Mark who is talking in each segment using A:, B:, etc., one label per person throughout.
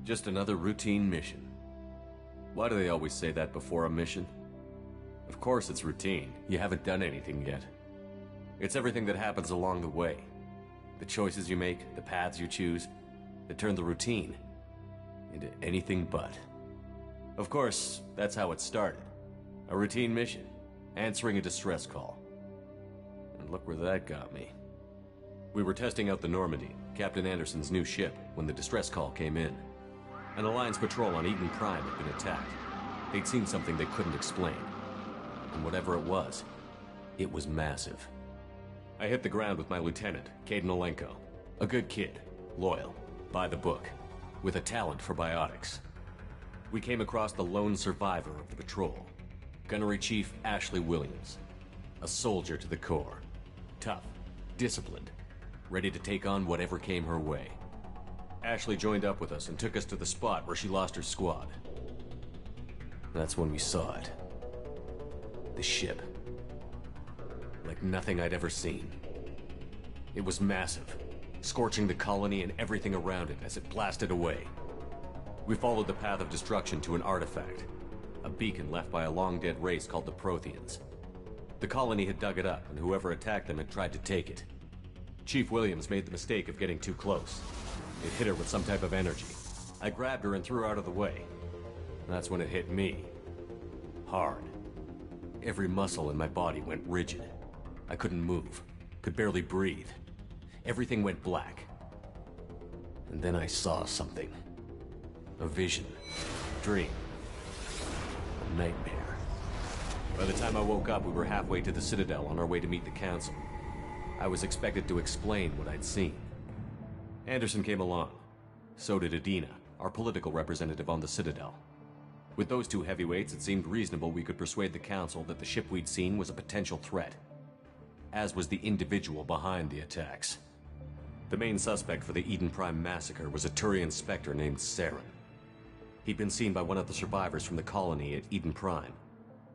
A: Just another routine mission. Why do they always say that before a mission? Of course it's routine. You haven't done anything yet. It's everything that happens along the way. The choices you make, the paths you choose, that turn the routine into anything but. Of course, that's how it started. A routine mission, answering a distress call. And look where that got me. We were testing out the Normandy, Captain Anderson's new ship, when the distress call came in. An Alliance patrol on Eden Prime had been attacked. They'd seen something they couldn't explain. And whatever it was massive. I hit the ground with my lieutenant, Caden Olenko. A good kid, loyal, by the book, with a talent for biotics. We came across the lone survivor of the patrol, Gunnery Chief Ashley Williams. A soldier to the core. Tough, disciplined, ready to take on whatever came her way. Ashley joined up with us and took us to the spot where she lost her squad. That's when we saw it. The ship. Like nothing I'd ever seen. It was massive, scorching the colony and everything around it as it blasted away. We followed the path of destruction to an artifact, a beacon left by a long-dead race called the Protheans. The colony had dug it up, and whoever attacked them had tried to take it. Chief Williams made the mistake of getting too close. It hit her with some type of energy. I grabbed her and threw her out of the way. That's when it hit me. Hard. Every muscle in my body went rigid. I couldn't move, could barely breathe. Everything went black. And then I saw something. A vision. A dream. A nightmare. By the time I woke up, we were halfway to the Citadel on our way to meet the Council. I was expected to explain what I'd seen. Anderson came along. So did Adina, our political representative on the Citadel. With those two heavyweights, it seemed reasonable we could persuade the Council that the ship we'd seen was a potential threat. As was the individual behind the attacks. The main suspect for the Eden Prime massacre was a Turian Spectre named Saren. He'd been seen by one of the survivors from the colony at Eden Prime,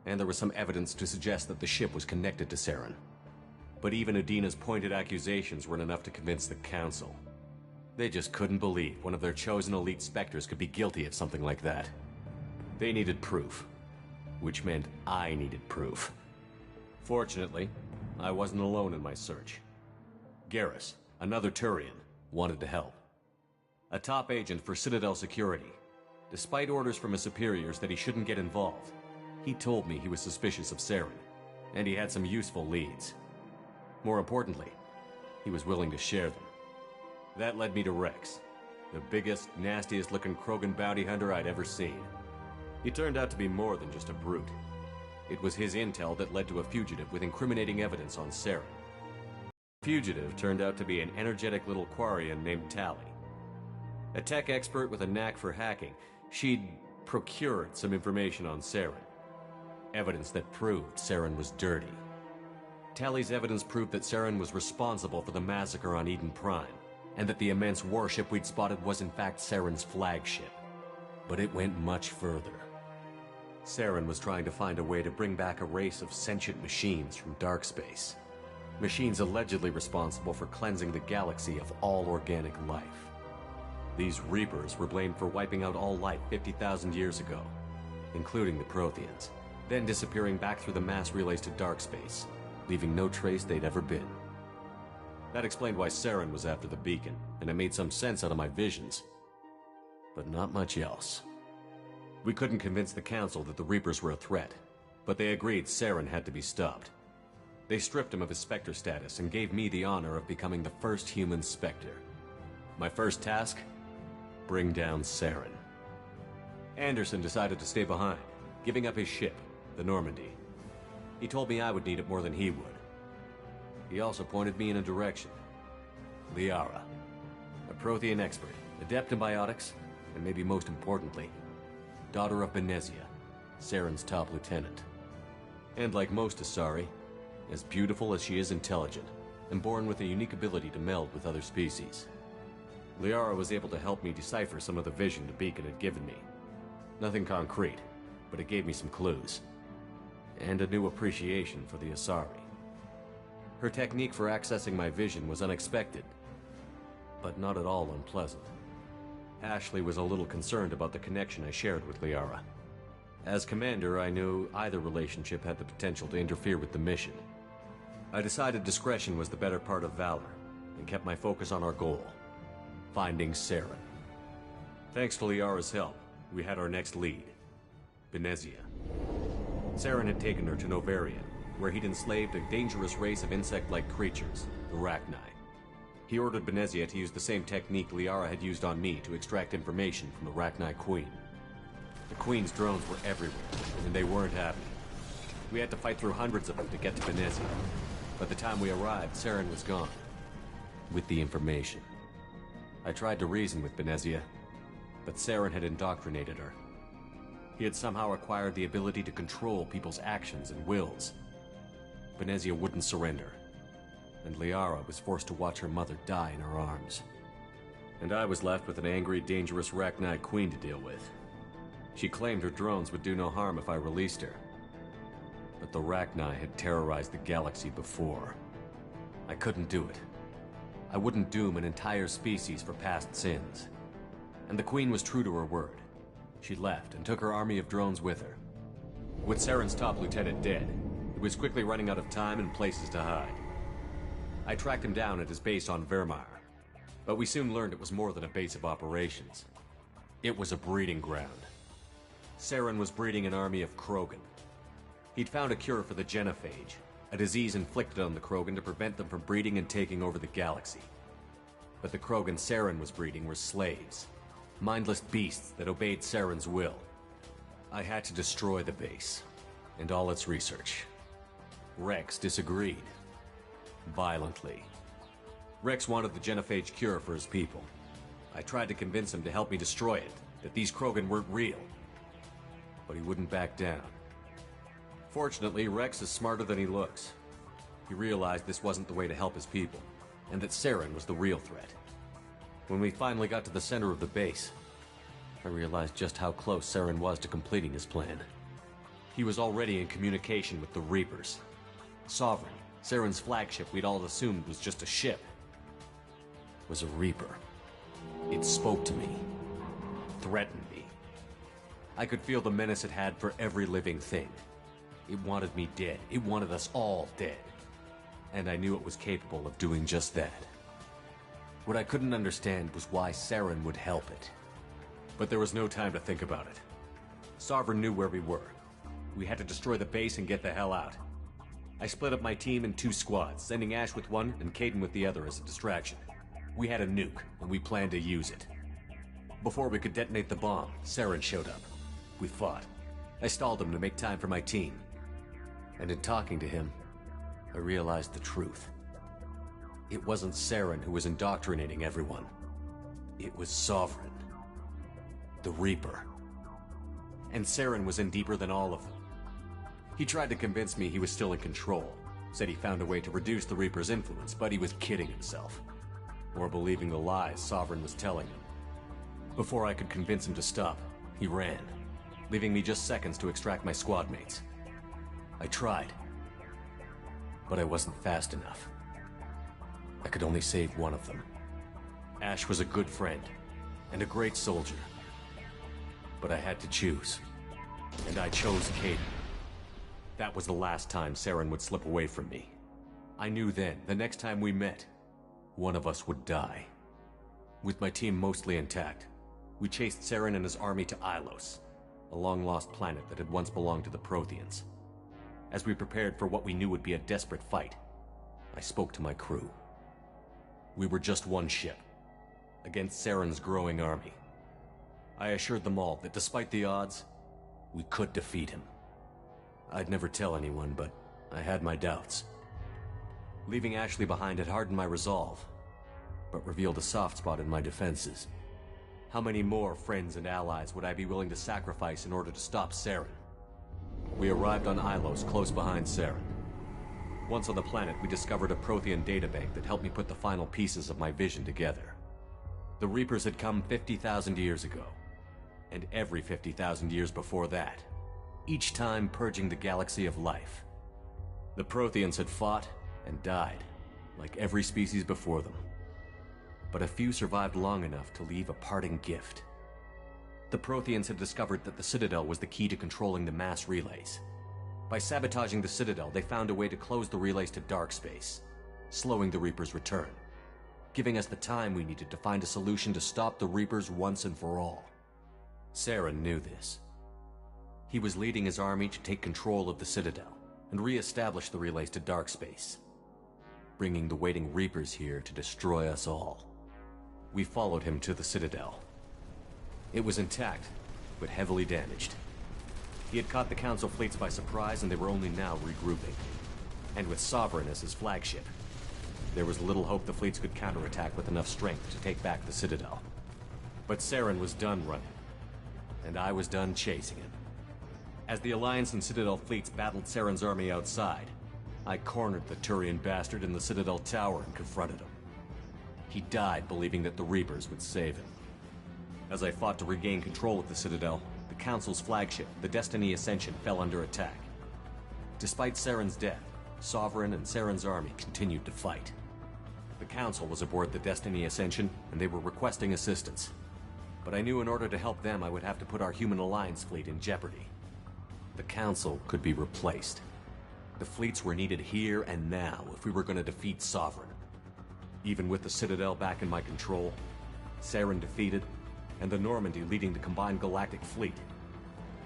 A: and there was some evidence to suggest that the ship was connected to Saren. But even Adina's pointed accusations weren't enough to convince the Council. They just couldn't believe one of their chosen elite Spectres could be guilty of something like that. They needed proof, which meant I needed proof. Fortunately, I wasn't alone in my search. Garrus, another Turian, wanted to help. A top agent for Citadel security. Despite orders from his superiors that he shouldn't get involved, he told me he was suspicious of Saren, and he had some useful leads. More importantly, he was willing to share them. That led me to Rex, the biggest, nastiest-looking Krogan bounty hunter I'd ever seen. He turned out to be more than just a brute. It was his intel that led to a fugitive with incriminating evidence on Saren. The fugitive turned out to be an energetic little Quarian named Tali. A tech expert with a knack for hacking, she'd procured some information on Saren. Evidence that proved Saren was dirty. Tali's evidence proved that Saren was responsible for the massacre on Eden Prime, and that the immense warship we'd spotted was in fact Saren's flagship. But it went much further. Saren was trying to find a way to bring back a race of sentient machines from dark space. Machines allegedly responsible for cleansing the galaxy of all organic life. These Reapers were blamed for wiping out all life 50,000 years ago, including the Protheans, then disappearing back through the mass relays to dark space, leaving no trace they'd ever been. That explained why Saren was after the beacon, and it made some sense out of my visions. But not much else. We couldn't convince the Council that the Reapers were a threat, but they agreed Saren had to be stopped. They stripped him of his Spectre status and gave me the honor of becoming the first human Spectre. My first task? Bring down Saren. Anderson decided to stay behind, giving up his ship, the Normandy. He told me I would need it more than he would. He also pointed me in a direction. Liara, a Prothean expert, adept in biotics, and maybe most importantly, daughter of Benezia, Saren's top lieutenant. And like most Asari, as beautiful as she is intelligent, and born with a unique ability to meld with other species. Liara was able to help me decipher some of the vision the beacon had given me. Nothing concrete, but it gave me some clues. And a new appreciation for the Asari. Her technique for accessing my vision was unexpected, but not at all unpleasant. Ashley was a little concerned about the connection I shared with Liara. As commander, I knew either relationship had the potential to interfere with the mission. I decided discretion was the better part of valor, and kept my focus on our goal, finding Saren. Thanks to Liara's help, we had our next lead, Benezia. Saren had taken her to Novarian, where he'd enslaved a dangerous race of insect-like creatures, the Rachni. He ordered Benezia to use the same technique Liara had used on me to extract information from the Rachni Queen. The Queen's drones were everywhere, and they weren't happy. We had to fight through hundreds of them to get to Benezia. By the time we arrived, Saren was gone, with the information. I tried to reason with Benezia, but Saren had indoctrinated her. He had somehow acquired the ability to control people's actions and wills. Benezia wouldn't surrender, and Liara was forced to watch her mother die in her arms. And I was left with an angry, dangerous Rachni Queen to deal with. She claimed her drones would do no harm if I released her. But the Rachni had terrorized the galaxy before. I couldn't do it. I wouldn't doom an entire species for past sins. And the Queen was true to her word. She left and took her army of drones with her. With Saren's top lieutenant dead, it was quickly running out of time and places to hide. I tracked him down at his base on Vermeer, but we soon learned it was more than a base of operations. It was a breeding ground. Saren was breeding an army of Krogan. He'd found a cure for the genophage, a disease inflicted on the Krogan to prevent them from breeding and taking over the galaxy. But the Krogan Saren was breeding were slaves, mindless beasts that obeyed Saren's will. I had to destroy the base, and all its research. Rex disagreed. Violently. Rex wanted the genophage cure for his people. I tried to convince him to help me destroy it, that these Krogan weren't real. But he wouldn't back down. Fortunately, Rex is smarter than he looks. He realized this wasn't the way to help his people, and that Saren was the real threat. When we finally got to the center of the base, I realized just how close Saren was to completing his plan. He was already in communication with the Reapers. Sovereign, Saren's flagship we'd all assumed was just a ship, was a Reaper. It spoke to me, threatened me. I could feel the menace it had for every living thing. It wanted me dead. It wanted us all dead. And I knew it was capable of doing just that. What I couldn't understand was why Saren would help it. But there was no time to think about it. Sovereign knew where we were. We had to destroy the base and get the hell out. I split up my team in 2 squads, sending Ash with one and Caden with the other as a distraction. We had a nuke, and we planned to use it. Before we could detonate the bomb, Saren showed up. We fought. I stalled him to make time for my team. And in talking to him, I realized the truth. It wasn't Saren who was indoctrinating everyone. It was Sovereign. The Reaper. And Saren was in deeper than all of them. He tried to convince me he was still in control. Said he found a way to reduce the Reaper's influence, but he was kidding himself. Or believing the lies Sovereign was telling him. Before I could convince him to stop, he ran, leaving me just seconds to extract my squad mates. I tried, but I wasn't fast enough. I could only save one of them. Ash was a good friend, and a great soldier. But I had to choose, and I chose Caden. That was the last time Saren would slip away from me. I knew then, the next time we met, one of us would die. With my team mostly intact, we chased Saren and his army to Ilos, a long-lost planet that had once belonged to the Protheans. As we prepared for what we knew would be a desperate fight, I spoke to my crew. We were just one ship, against Saren's growing army. I assured them all that despite the odds, we could defeat him. I'd never tell anyone, but I had my doubts. Leaving Ashley behind had hardened my resolve, but revealed a soft spot in my defenses. How many more friends and allies would I be willing to sacrifice in order to stop Saren? We arrived on Ilos, close behind Saren. Once on the planet, we discovered a Prothean databank that helped me put the final pieces of my vision together. The Reapers had come 50,000 years ago, and every 50,000 years before that, each time purging the galaxy of life. The Protheans had fought and died, like every species before them. but a few survived long enough to leave a parting gift. The Protheans had discovered that the Citadel was the key to controlling the mass relays. By sabotaging the Citadel, they found a way to close the relays to dark space, slowing the Reapers' return, giving us the time we needed to find a solution to stop the Reapers once and for all. Saren knew this. He was leading his army to take control of the Citadel and re-establish the relays to dark space, bringing the waiting Reapers here to destroy us all. We followed him to the Citadel. It was intact, but heavily damaged. He had caught the Council fleets by surprise, and they were only now regrouping. And with Sovereign as his flagship, there was little hope the fleets could counterattack with enough strength to take back the Citadel. But Saren was done running, and I was done chasing him. As the Alliance and Citadel fleets battled Saren's army outside, I cornered the Turian bastard in the Citadel tower and confronted him. He died believing that the Reapers would save him. As I fought to regain control of the Citadel, the Council's flagship, the Destiny Ascension, fell under attack. Despite Saren's death, Sovereign and Saren's army continued to fight. The Council was aboard the Destiny Ascension, and they were requesting assistance. But I knew in order to help them, I would have to put our human Alliance fleet in jeopardy. The Council could be replaced. The fleets were needed here and now if we were going to defeat Sovereign. Even with the Citadel back in my control, Saren defeated, and the Normandy leading the combined galactic fleet,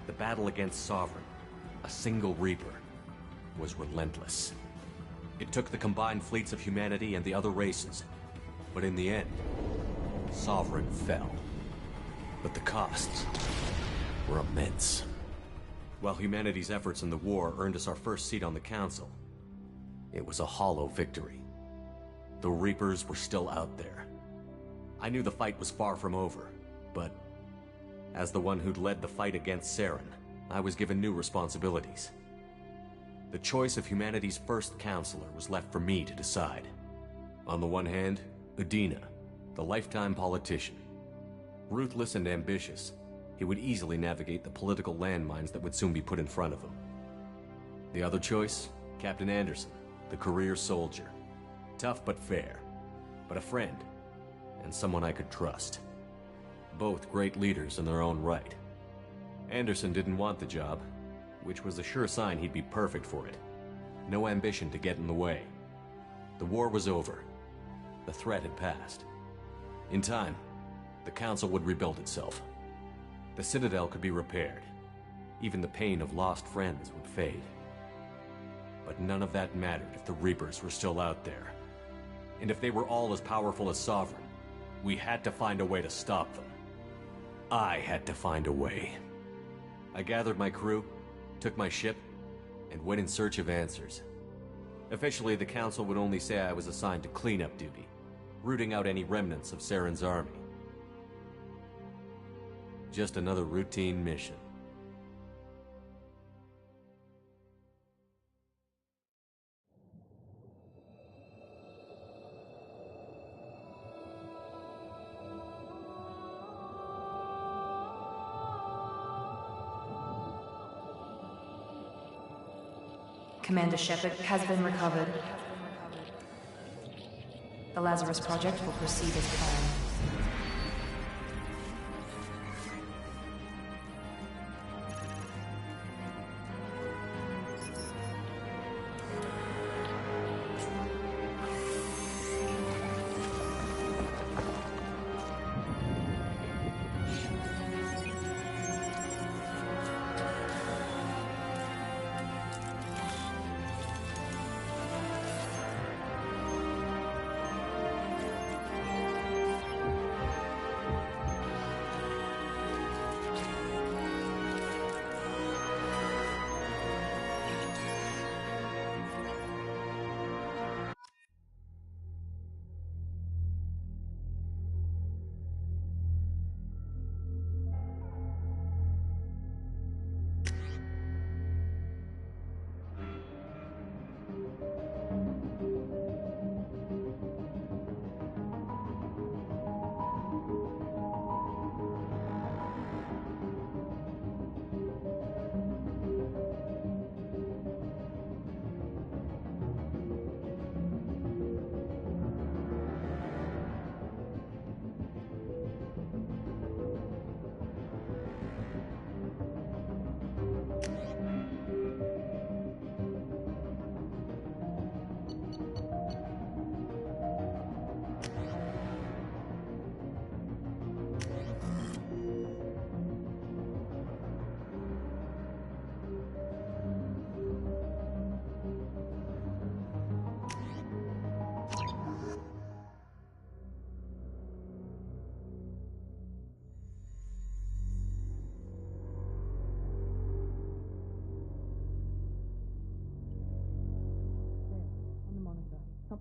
A: the battle against Sovereign, a single Reaper, was relentless. It took the combined fleets of humanity and the other races, but in the end, Sovereign fell. But the costs were immense. While humanity's efforts in the war earned us our first seat on the Council, it was a hollow victory. The Reapers were still out there. I knew the fight was far from over, but as the one who'd led the fight against Saren, I was given new responsibilities. The choice of humanity's first counselor was left for me to decide. On the one hand, Udina, the lifetime politician. Ruthless and ambitious, he would easily navigate the political landmines that would soon be put in front of him. The other choice, Captain Anderson, the career soldier. Tough but fair, but a friend, and someone I could trust. Both great leaders in their own right. Anderson didn't want the job, which was a sure sign he'd be perfect for it. No ambition to get in the way. The war was over. The threat had passed. In time, the Council would rebuild itself. The Citadel could be repaired. Even the pain of lost friends would fade. But none of that mattered if the Reapers were still out there. And if they were all as powerful as Sovereign, we had to find a way to stop them. I had to find a way. I gathered my crew, took my ship, and went in search of answers. Officially, the Council would only say I was assigned to cleanup duty, rooting out any remnants of Saren's army. Just another routine mission.
B: Commander Shepard has been recovered. The Lazarus Project will proceed as planned.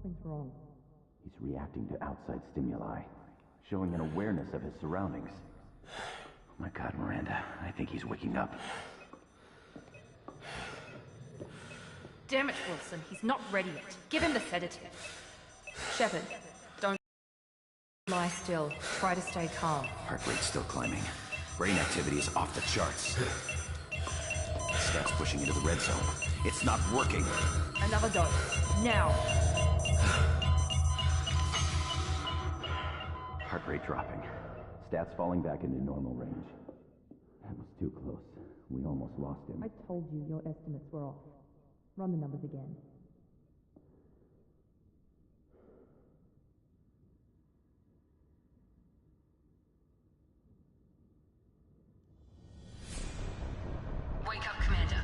B: Something's wrong.
C: He's reacting to outside stimuli, showing an awareness of his surroundings. Oh my God, Miranda, I think he's waking up.
B: Damn it, Wilson, he's not ready yet. Give him the sedative. Shepard, don't lie still. Try to stay calm.
C: Heart rate's still climbing. Brain activity is off the charts. Scout's pushing into the red zone. It's not working.
B: Another dose. Now.
C: Heart rate dropping. Stats falling back into normal range. That was too close. We almost lost him.
B: I told you your estimates were off. Run the numbers again.
D: Wake up, Commander.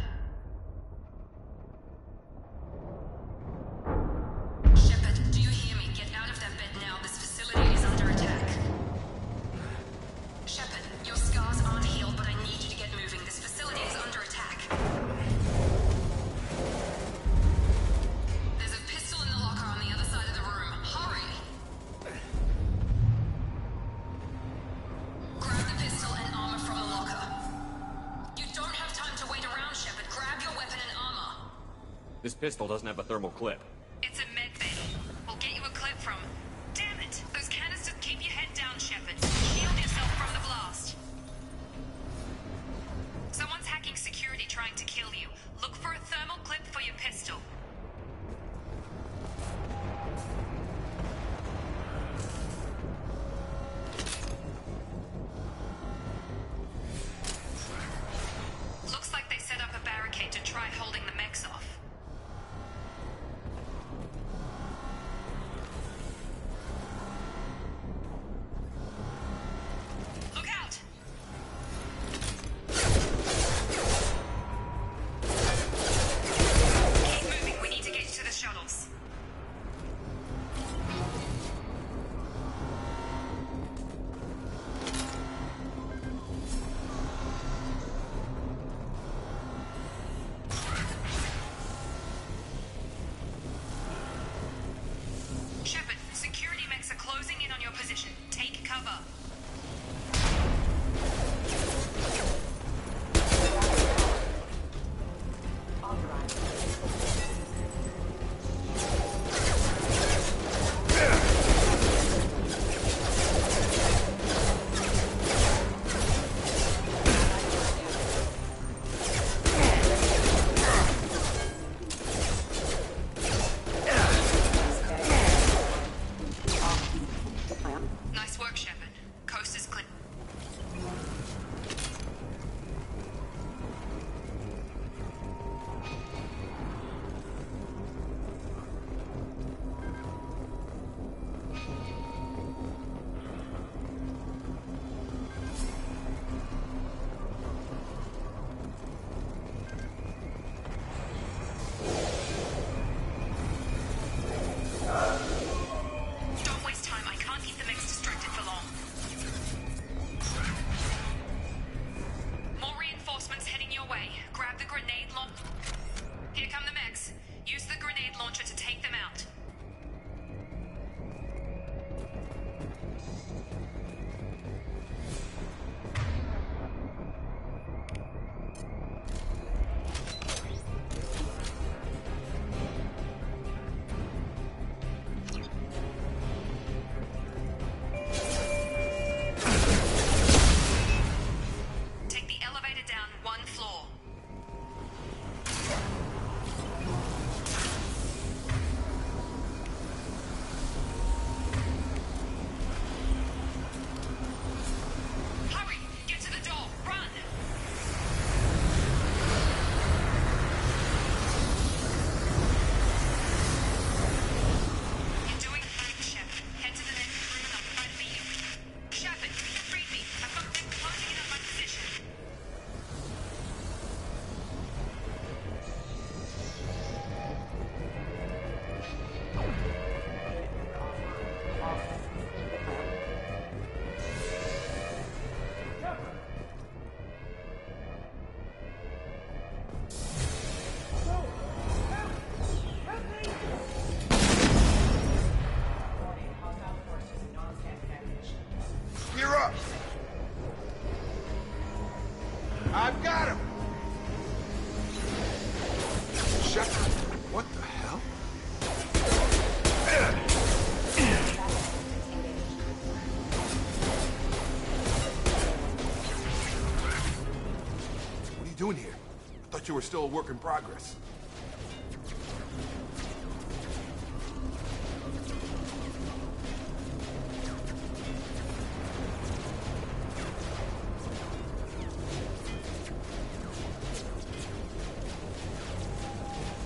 D: Shepard, do you hear me? Get out of that bed now. This facility is under attack. Shepard, your scars aren't healed, but I need you to get moving. This facility is under attack. There's a pistol in the locker on the other side of the room. Hurry! Grab the pistol and armor from the locker. You don't have time to wait around, Shepard. Grab your weapon and armor.
A: This pistol doesn't have a thermal clip.
D: It's a med bay. We'll get you a clip from... Damn it! Those canisters keep your head down, Shepard. Shield yourself from the blast. Someone's hacking security trying to kill you. Look for a thermal clip for your pistol. Looks like they set up a barricade to try holding the mechs off.
E: I've got him! Shepard, what the hell? What are you doing here? I thought you were still a work in progress.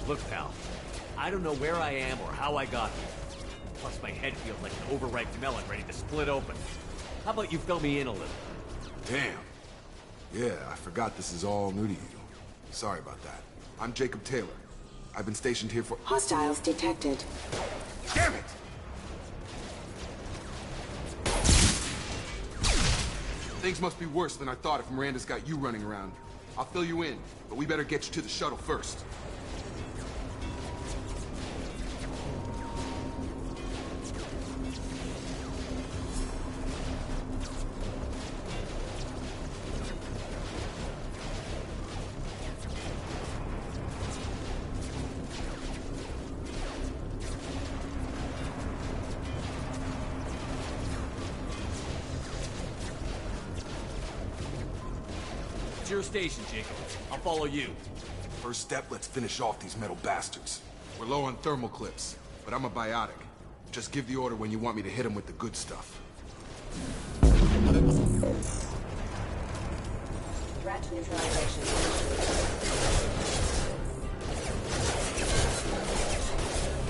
F: Look, pal, I don't know where I am or how I got here. Plus, my head feels like an overripe melon ready to split open. How about you fill me in a little?
E: Damn. Yeah, I forgot this is all new to you. Sorry about that. I'm Jacob Taylor. I've been stationed here for—
G: Hostiles detected.
E: Damn it! Things must be worse than I thought if Miranda's got you running around. I'll fill you in, but we better get you to the shuttle first.
F: It's your station, Jacob. I'll follow you.
E: First step, let's finish off these metal bastards. We're low on thermal clips, but I'm a biotic. Just give the order when you want me to hit them with the good stuff.
G: Threat neutralization.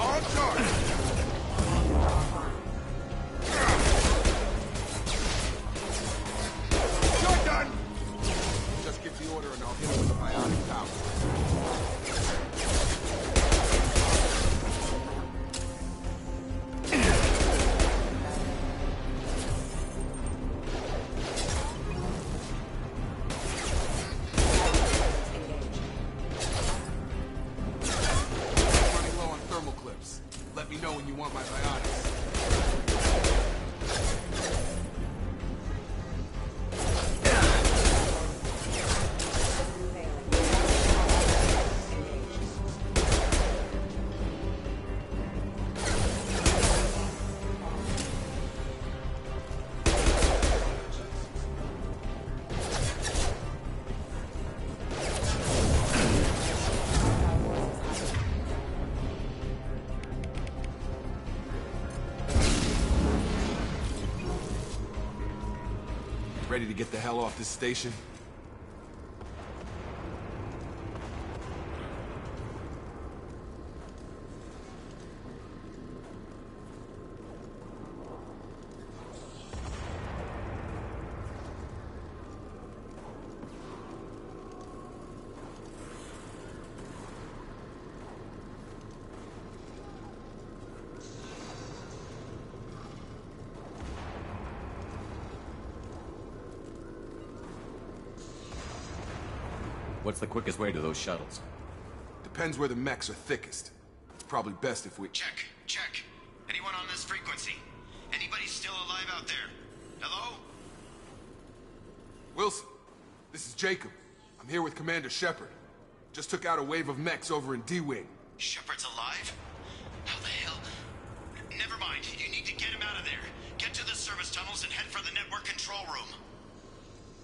E: On charge! You're done! Just give the order and I'll hit him with a biotic power. Running low on thermal clips. Let me know when you want my biotics. Ready to get the hell off this station?
A: What's the quickest way to those shuttles?
E: Depends where the mechs are thickest. It's probably best if we—
H: Check. Anyone on this frequency? Anybody still alive out there? Hello?
E: Wilson, this is Jacob. I'm here with Commander Shepard. Just took out a wave of mechs over in D-Wing.
H: Shepard's alive? How the hell? Never mind. You need to get him out of there. Get to the service tunnels and head for the network control room.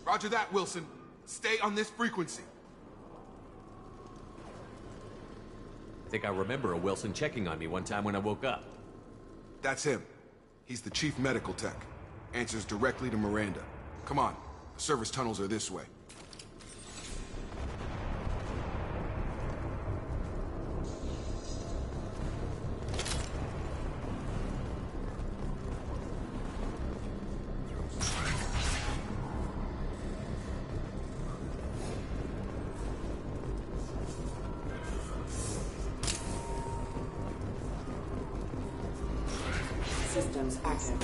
E: Roger that, Wilson. Stay on this frequency.
A: I think I remember a Wilson checking on me one time when I woke up.
E: That's him. He's the chief medical tech. Answers directly to Miranda. Come on. The service tunnels are this way.
G: Systems active.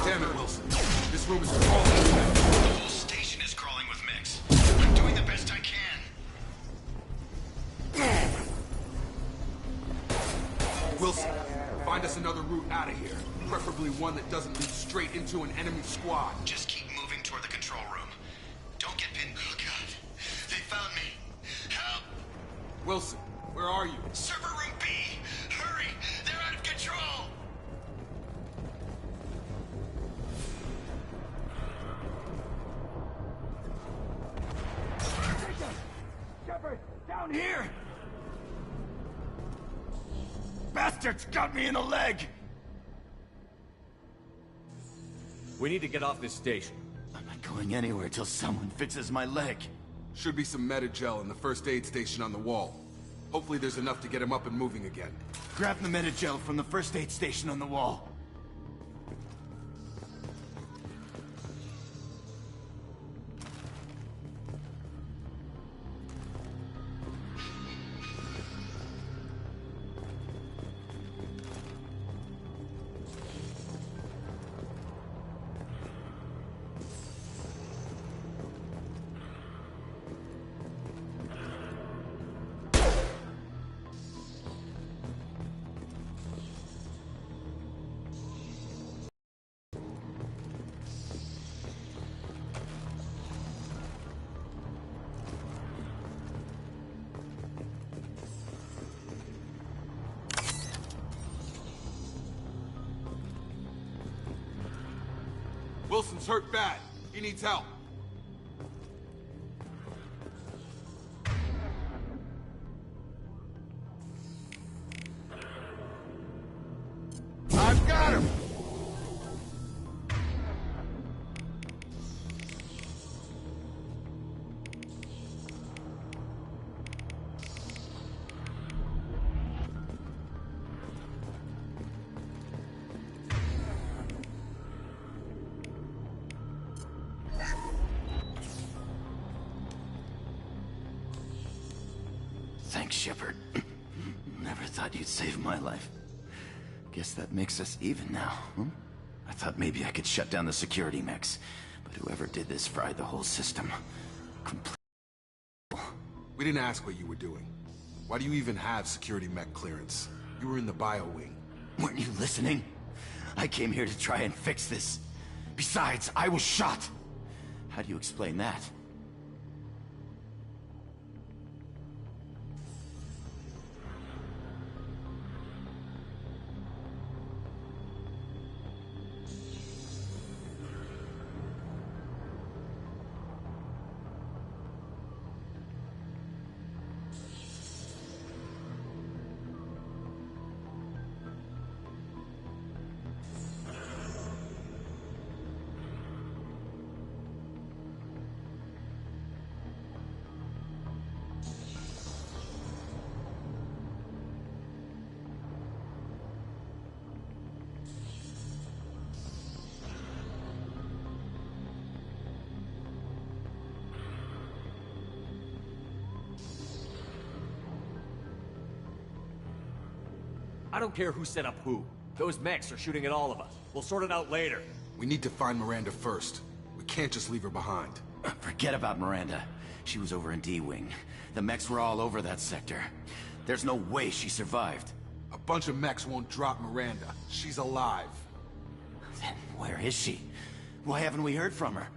E: Damn it, Wilson. This room is crawling.
H: The whole station is crawling with mechs. I'm doing the best I can.
E: Wilson, find us another route out of of here. Preferably one that doesn't lead straight into an enemy squad.
H: Just keep moving toward the control room. Don't get pinned. Oh, God. They found me. Help!
E: Wilson, where are you?
H: Server room B! Hurry! They're out of control!
C: Shepard, down here! Bastards got me in the leg!
F: We need to get off this station.
C: I'm not going anywhere till someone fixes my leg.
E: Should be some Metagel in the first aid station on the wall. Hopefully there's enough to get him up and moving again.
C: Grab the Metagel from the first aid station on the wall.
E: Wilson's hurt bad. He needs help. I've got him!
C: Thanks, Shepard. Never thought you'd save my life. Guess that makes us even now, huh? I thought maybe I could shut down the security mechs, but whoever did this fried the whole system. Complete.
E: We didn't ask what you were doing. Why do you even have security mech clearance? You were in the bio wing.
C: Weren't you listening? I came here to try and fix this. Besides, I was shot. How do you explain that?
F: I don't care who set up who. Those mechs are shooting at all of us. We'll sort it out later.
E: We need to find Miranda first. We can't just leave her behind.
C: Forget about Miranda. She was over in D-Wing. The mechs were all over that sector. There's no way she survived.
E: A bunch of mechs won't drop Miranda. She's alive.
C: Then where is she? Why haven't we heard from her?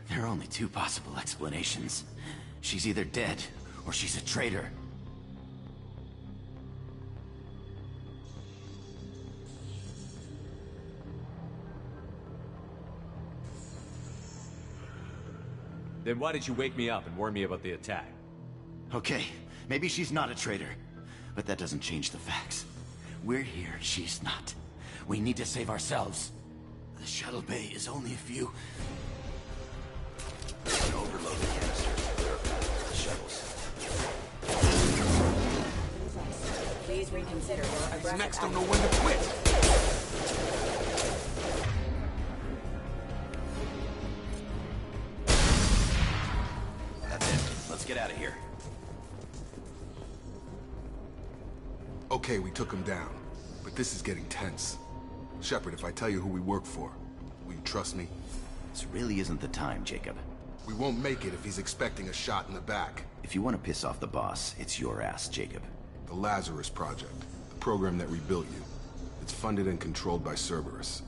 C: There are only two possible explanations. She's either dead, or she's a traitor.
F: Then why did you wake me up and warn me about the attack?
C: Okay, maybe she's not a traitor, but that doesn't change the facts. We're here, she's not. We need to save ourselves. The shuttle bay is only a few...
I: Overload the canister. Clear a path to the shuttles.
G: Please reconsider your
E: These
G: aggressive
E: mechs don't know
G: action.
E: when to quit.
C: That's it. Let's get out of here.
E: Okay, we took him down. But this is getting tense. Shepard, if I tell you who we work for, will you trust me?
C: This really isn't the time, Jacob.
E: We won't make it if he's expecting a shot in the back.
C: If you want to piss off the boss, it's your ass, Jacob.
E: The Lazarus Project. The program that rebuilt you. It's funded and controlled by Cerberus.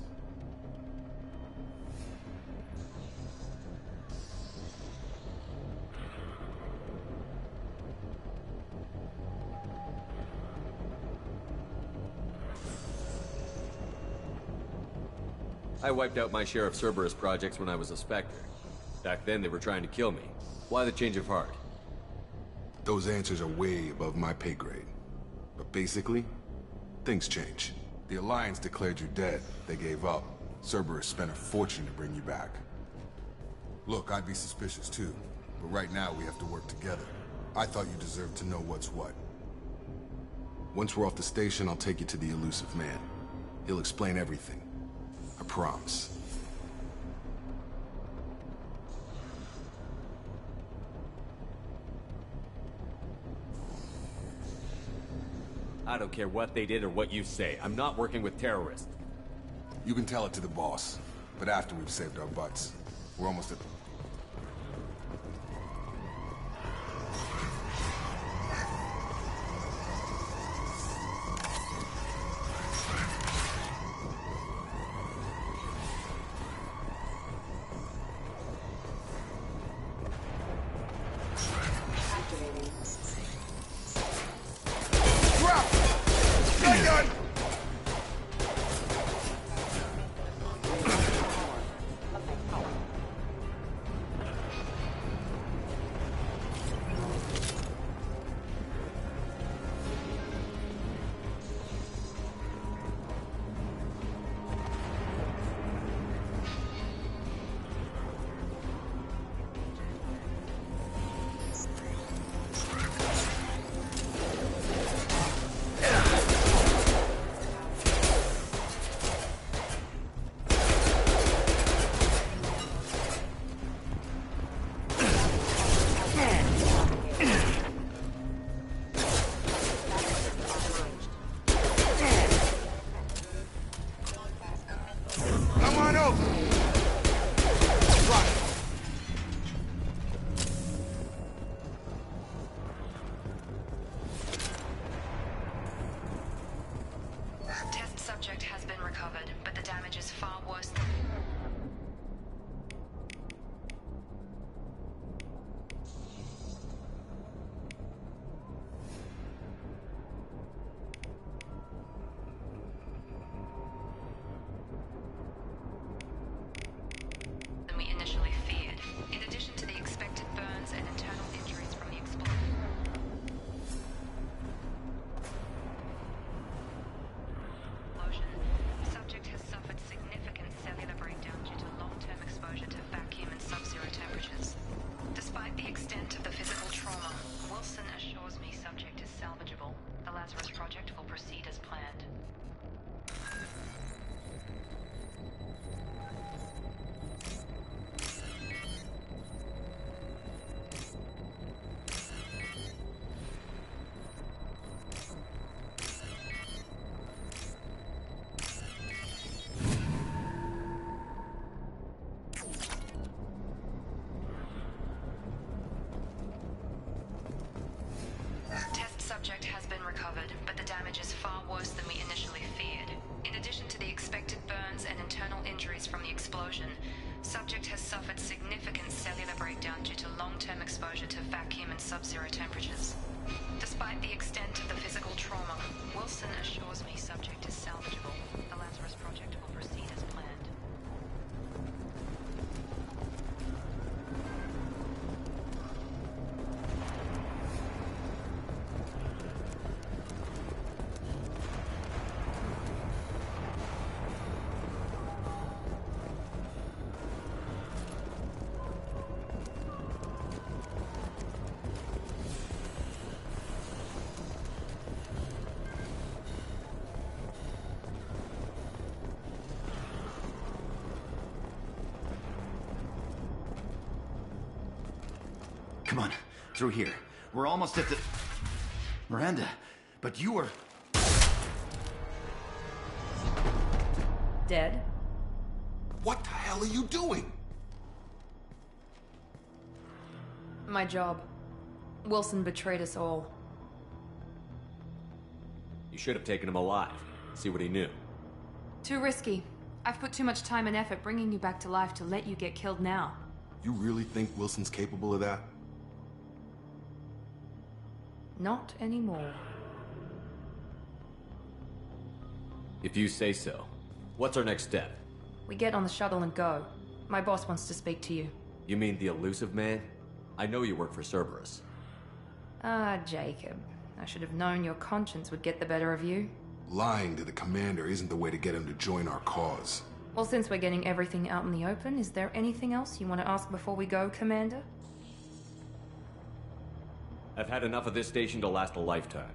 A: I wiped out my share of Cerberus projects when I was a Spectre. Back then, they were trying to kill me. Why the change of heart?
E: Those answers are way above my pay grade. But basically, things change. The Alliance declared you dead. They gave up. Cerberus spent a fortune to bring you back. Look, I'd be suspicious too. But right now, we have to work together. I thought you deserved to know what's what. Once we're off the station, I'll take you to the elusive man. He'll explain everything. I promise.
F: I don't care what they did or what you say. I'm not working with terrorists.
E: You can tell it to the boss, but after we've saved our butts. We're almost at...
D: Test subject has been recovered, but the damage is far worse. Than we initially feared. In addition to the expected burns and internal injuries from the explosion. Subject has suffered significant cellular breakdown due to long-term exposure to vacuum and sub-zero temperatures. Despite the extent of the physical trauma, Wilson assures me subject is salvageable. The Lazarus Project will proceed as planned. Test subject has been recovered, but the damage is far worse than we initially feared. In addition to the expected burns and internal injuries from the explosion, subject has suffered significant cellular breakdown due to long-term exposure to vacuum and sub-zero temperatures. Despite the extent of the physical trauma, Wilson assures me subject is salvageable. The Lazarus Project will proceed as planned.
C: Come on, through here. We're almost at the... Miranda, but you were...
B: Dead?
E: What the hell are you doing?
B: My job. Wilson betrayed us all.
F: You should have taken him alive. See what he knew.
B: Too risky. I've put too much time and effort bringing you back to life to let you get killed now.
E: You really think Wilson's capable of that?
B: Not anymore.
A: If you say so. What's our next step?
B: We get on the shuttle and go. My boss wants to speak to you.
A: You mean the elusive man? I know you work for Cerberus.
B: Ah, Jacob. I should have known your conscience would get the better of you.
E: Lying to the commander isn't the way to get him to join our cause.
B: Well, since we're getting everything out in the open, is there anything else you want to ask before we go, Commander?
A: I've had enough of this station to last a lifetime.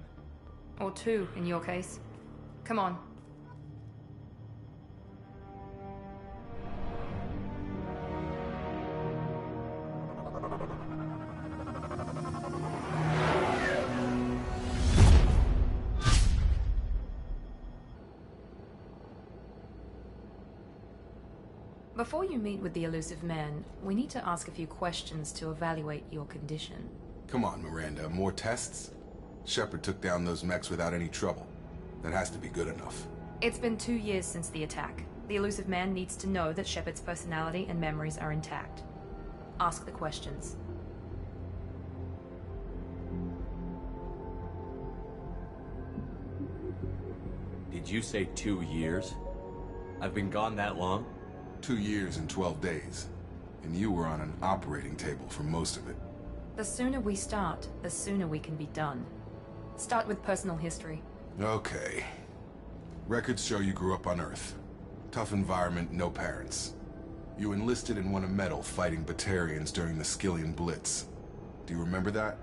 B: Or two, in your case. Come on. Before you meet with the elusive man, we need to ask a few questions to evaluate your condition.
E: Come on, Miranda, more tests? Shepard took down those mechs without any trouble. That has to be good enough.
B: It's been 2 years since the attack. The elusive man needs to know that Shepard's personality and memories are intact. Ask the questions.
A: Did you say 2 years? I've been gone that long?
E: 2 years and 12 days. And you were on an operating table for most of it.
B: The sooner we start, the sooner we can be done. Start with personal history.
E: Okay. Records show you grew up on Earth. Tough environment, no parents. You enlisted and won a medal fighting Batarians during the Skillian Blitz. Do you remember that?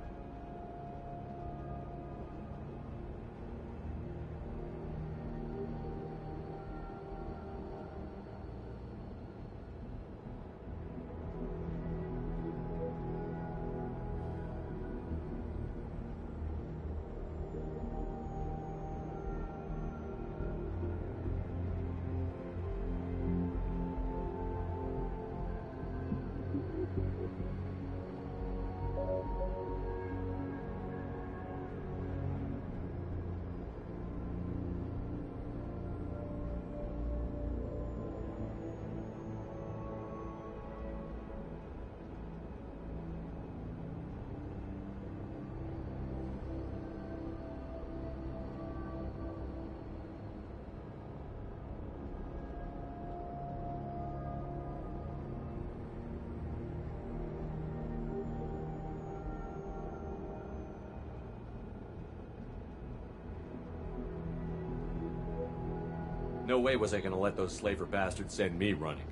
A: No way was I gonna let those slaver bastards send me running.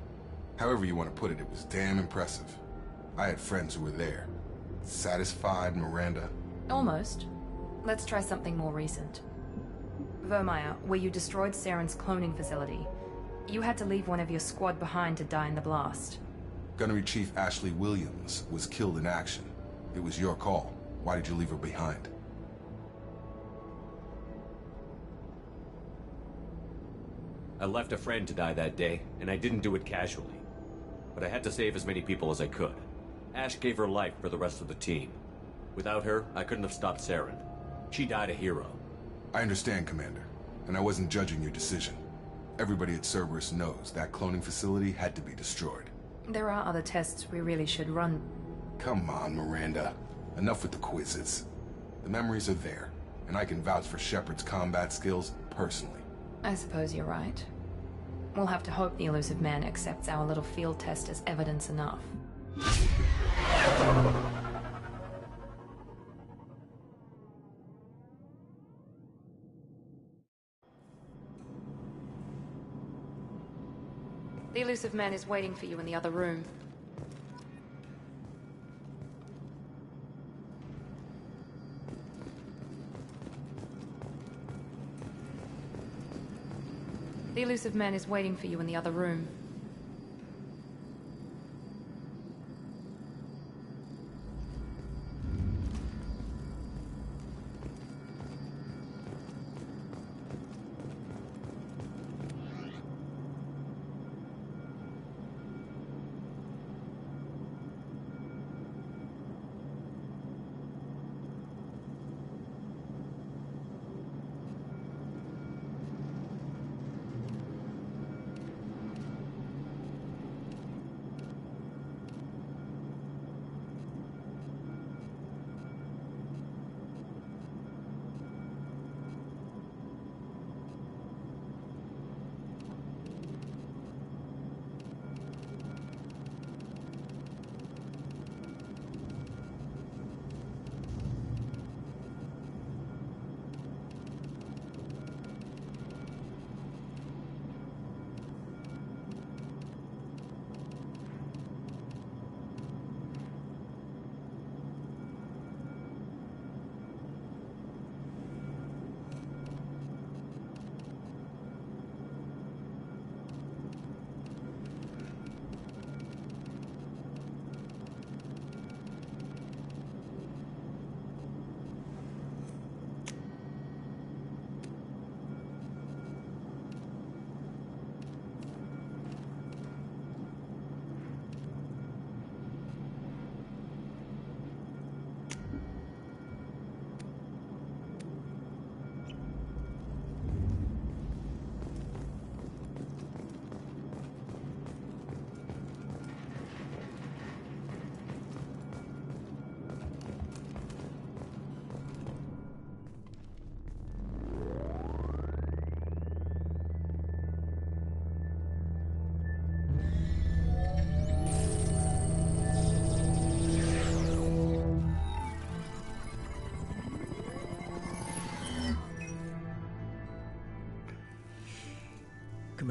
E: However you want to put it, it was damn impressive. I had friends who were there. Satisfied, Miranda?
B: Almost. Let's try something more recent. Vermeer, where you destroyed Saren's cloning facility. You had to leave one of your squad behind to die in the blast.
E: Gunnery Chief Ashley Williams was killed in action. It was your call. Why did you leave her behind?
A: I left a friend to die that day, and I didn't do it casually. But I had to save as many people as I could. Ash gave her life for the rest of the team. Without her, I couldn't have stopped Saren. She died a hero.
E: I understand, Commander, and I wasn't judging your decision. Everybody at Cerberus knows that cloning facility had to be destroyed.
B: There are other tests we really should run.
E: Come on, Miranda. Enough with the quizzes. The memories are there, and I can vouch for Shepard's combat skills personally.
B: I suppose you're right. We'll have to hope the elusive man accepts our little field test as evidence enough. The elusive man is waiting for you in the other room. The elusive man is waiting for you in the other room.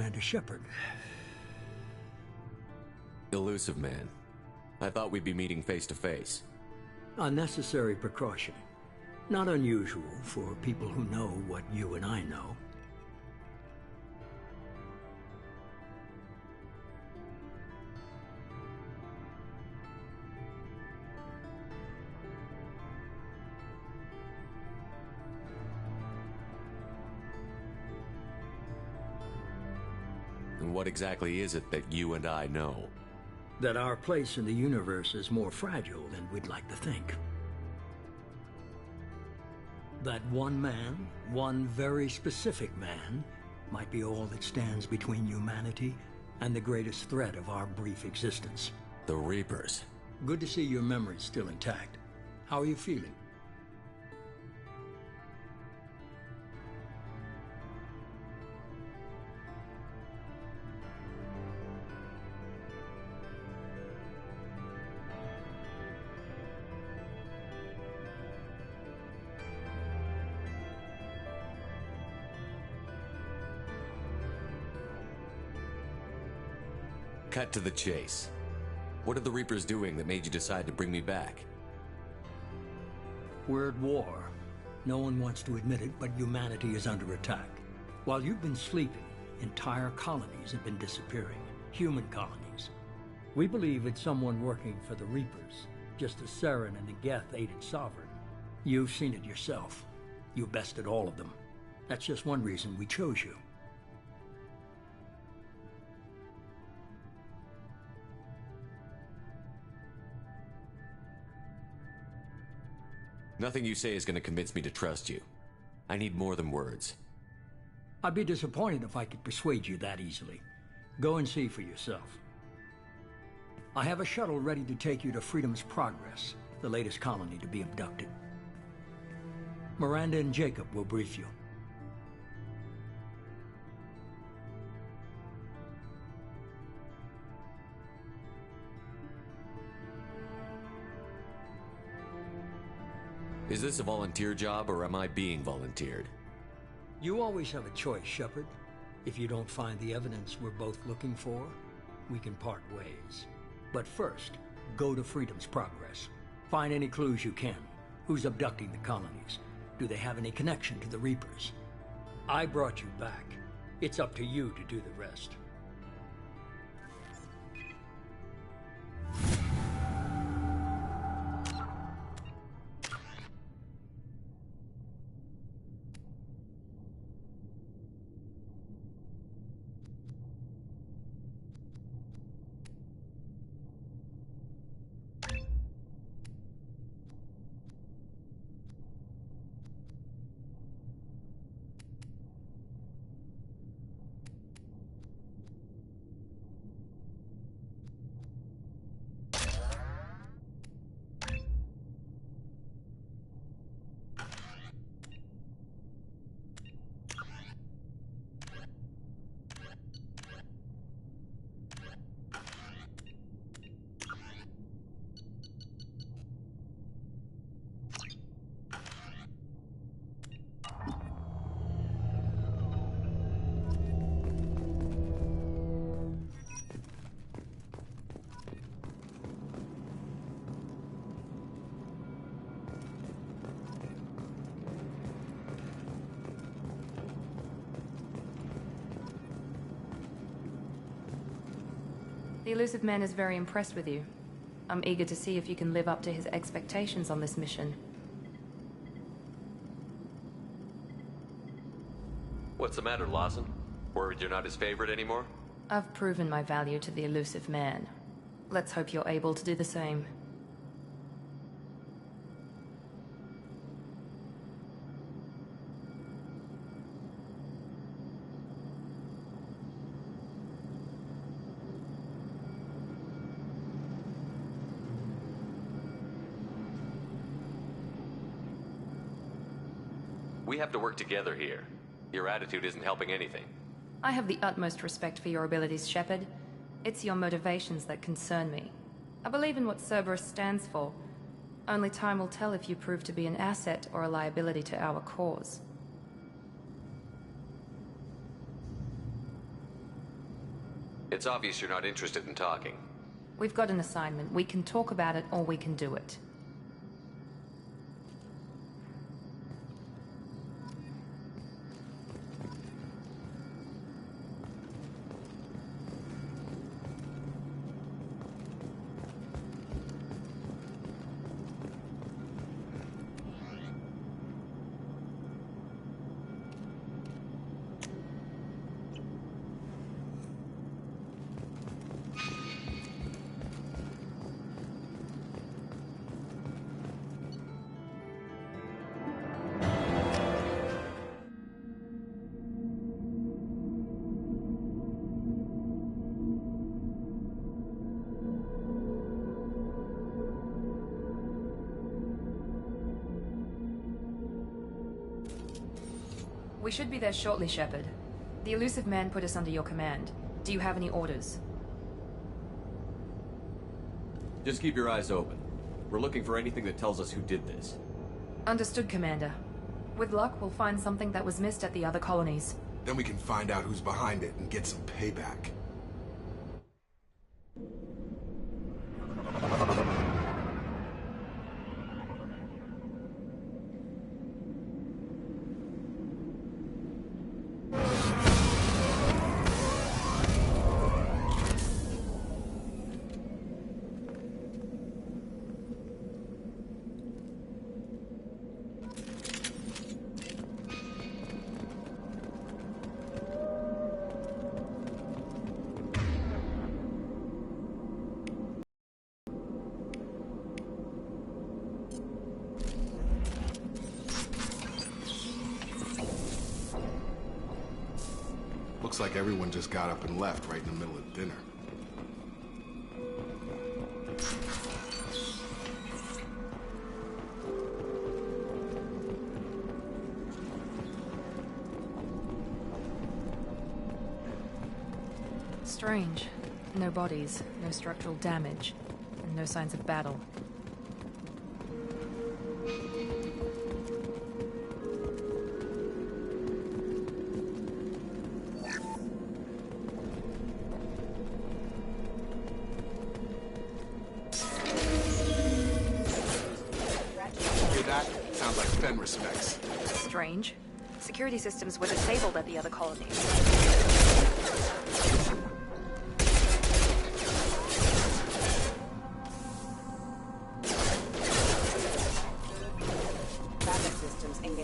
J: Commander Shepard.
A: Elusive man. I thought we'd be meeting face to face.
J: A necessary precaution. Not unusual for people who know what you and I know.
A: And what exactly is it that you and I know?
J: That our place in the universe is more fragile than we'd like to think. That one man, one very specific man, might be all that stands between humanity and the greatest threat of our brief existence.
A: The Reapers.
J: Good to see your memory's still intact. How are you feeling?
A: Cut to the chase. What are the Reapers doing that made you decide to bring me back?
J: We're at war. No one wants to admit it, but humanity is under attack. While you've been sleeping, entire colonies have been disappearing. Human colonies. We believe it's someone working for the Reapers, just as Saren and the Geth aided Sovereign. You've seen it yourself. You bested all of them. That's just one reason we chose you.
A: Nothing you say is going to convince me to trust you. I need more than words.
J: I'd be disappointed if I could persuade you that easily. Go and see for yourself. I have a shuttle ready to take you to Freedom's Progress, the latest colony to be abducted. Miranda and Jacob will brief you.
A: Is this a volunteer job, or am I being volunteered?
J: You always have a choice, Shepard. If you don't find the evidence we're both looking for, we can part ways. But first, go to Freedom's Progress. Find any clues you can. Who's abducting the colonies? Do they have any connection to the Reapers? I brought you back. It's up to you to do the rest.
B: The Elusive Man is very impressed with you. I'm eager to see if you can live up to his expectations on this mission.
A: What's the matter, Lawson? Worried you're not his favorite anymore?
B: I've proven my value to the Elusive Man. Let's hope you're able to do the same.
A: We have to work together here. Your attitude isn't helping anything.
B: I have the utmost respect for your abilities, Shepard. It's your motivations that concern me. I believe in what Cerberus stands for. Only time will tell if you prove to be an asset or a liability to our cause.
A: It's obvious you're not interested in talking.
B: We've got an assignment. We can talk about it, or we can do it. We should be there shortly, Shepard. The elusive man put us under your command. Do you have any orders?
A: Just keep your eyes open. We're looking for anything that tells us who did this.
B: Understood, Commander. With luck, we'll find something that was missed at the other colonies.
E: Then we can find out who's behind it and get some payback. Looks like everyone just got up and left right in the middle of dinner.
B: Strange. No bodies, no structural damage, and no signs of battle.
E: Hear that? Sounds like Fen respects.
B: Strange. Security systems were disabled at the other colonies.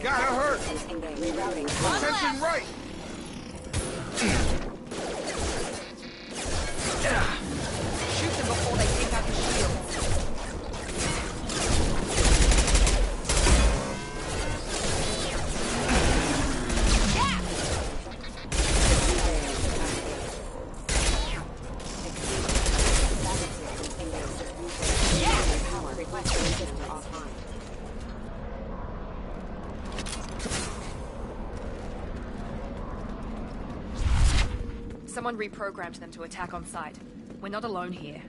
E: Gotta hurt! Attention right!
B: Shoot them before they take out the shields. Someone reprogrammed them to attack on sight. We're not alone here.